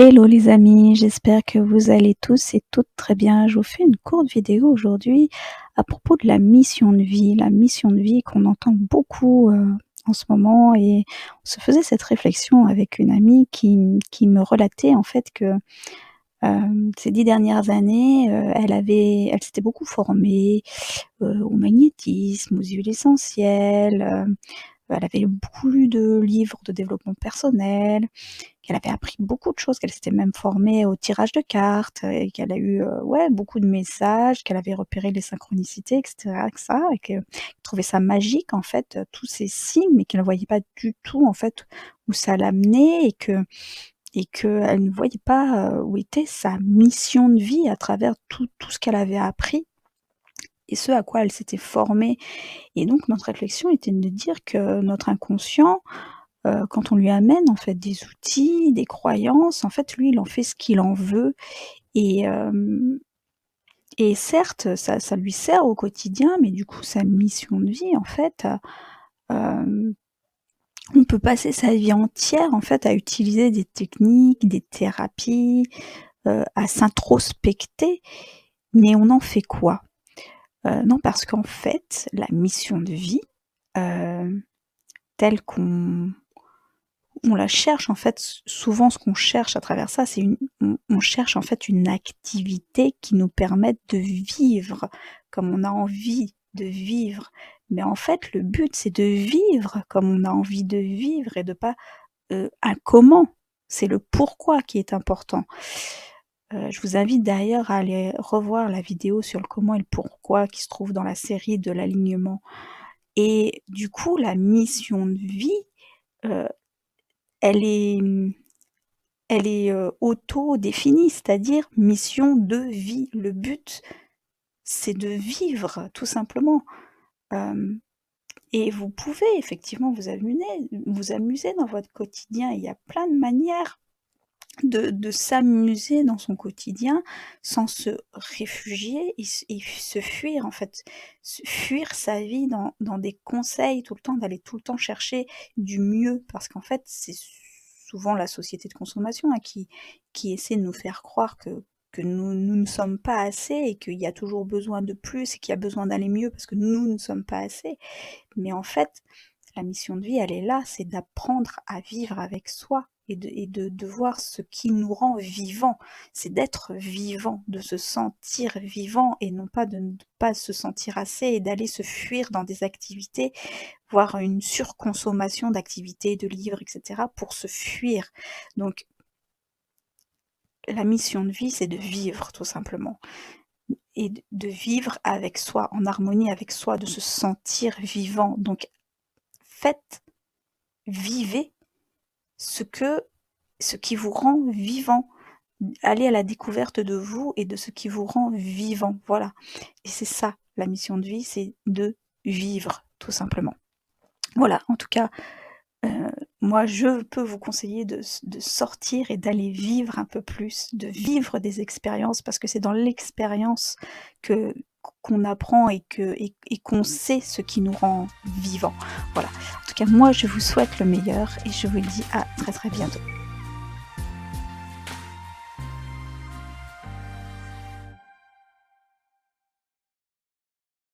Hello les amis, j'espère que vous allez tous et toutes très bien. Je vous fais une courte vidéo aujourd'hui à propos de la mission de vie qu'on entend beaucoup en ce moment, et on se faisait cette réflexion avec une amie qui me relatait en fait que ces 10 dernières années, elle s'était beaucoup formée au magnétisme, aux huiles essentielles, elle avait beaucoup lu de livres de développement personnel, qu'elle avait appris beaucoup de choses, qu'elle s'était même formée au tirage de cartes, et qu'elle a eu, ouais, beaucoup de messages, qu'elle avait repéré les synchronicités et cetera, que ça, et qu'elle trouvait ça magique en fait, tous ces signes, mais qu'elle ne voyait pas du tout en fait où ça l'amenait, et qu'elle ne voyait pas, où était sa mission de vie à travers tout ce qu'elle avait appris et ce à quoi elle s'était formée. Et donc notre réflexion était de dire que notre inconscient, quand on lui amène en fait des outils, des croyances, en fait lui il en fait ce qu'il en veut, et certes ça lui sert au quotidien, mais du coup sa mission de vie en fait, hem, on peut passer sa vie entière en fait à utiliser des techniques, des thérapies, à s'introspecter, mais on en fait quoi? Non, parce qu'en fait la mission de vie, heu, telle qu'on la cherche en fait, souvent ce qu'on cherche à travers ça, c'est on cherche en fait une activité qui nous permette de vivre comme on a envie de vivre. Mais en fait, le but, c'est de vivre comme on a envie de vivre, et de pas, un comment. C'est le pourquoi qui est important. Je vous invite d'ailleurs à aller revoir la vidéo sur le comment et le pourquoi qui se trouve dans la série de l'alignement. Et du coup, la mission de vie, heu, elle est, auto-définie, c'est-à-dire mission de vie. Le but, c'est de vivre, tout simplement. Hem Et vous pouvez effectivement vous amuser dans votre quotidien. Il y a plein de manières de s'amuser dans son quotidien sans se réfugier et se fuir, en fait. Se fuir sa vie dans des conseils tout le temps, d'aller tout le temps chercher du mieux. Parce qu'en fait, c'est souvent la société de consommation, hein, qui essaie de nous faire croire que nous ne sommes pas assez, et qu'il y a toujours besoin de plus, et qu'il y a besoin d'aller mieux parce que nous ne sommes pas assez. Mais en fait, la mission de vie, elle est là, c'est d'apprendre à vivre avec soi, et de voir ce qui nous rend vivants. C'est d'être vivant, de se sentir vivant, et non pas de ne pas se sentir assez et d'aller se fuir dans des activités, voire une surconsommation d'activités, de livres, etc., pour se fuir. Donc la mission de vie, c'est de vivre tout simplement, et de vivre avec soi, en harmonie avec soi, de se sentir vivant. Donc faites, vivez ce que ce qui vous rend vivant. Allez à la découverte de vous et de ce qui vous rend vivant, voilà. Et c'est ça, la mission de vie, c'est de vivre, tout simplement. Voilà, en tout cas, moi je peux vous conseiller de sortir et d'aller vivre un peu plus, de vivre des expériences, parce que c'est dans l'expérience que qu'on apprend, et qu'on sait ce qui nous rend vivants. Voilà. En tout cas, moi je vous souhaite le meilleur, et je vous dis à très, très bientôt.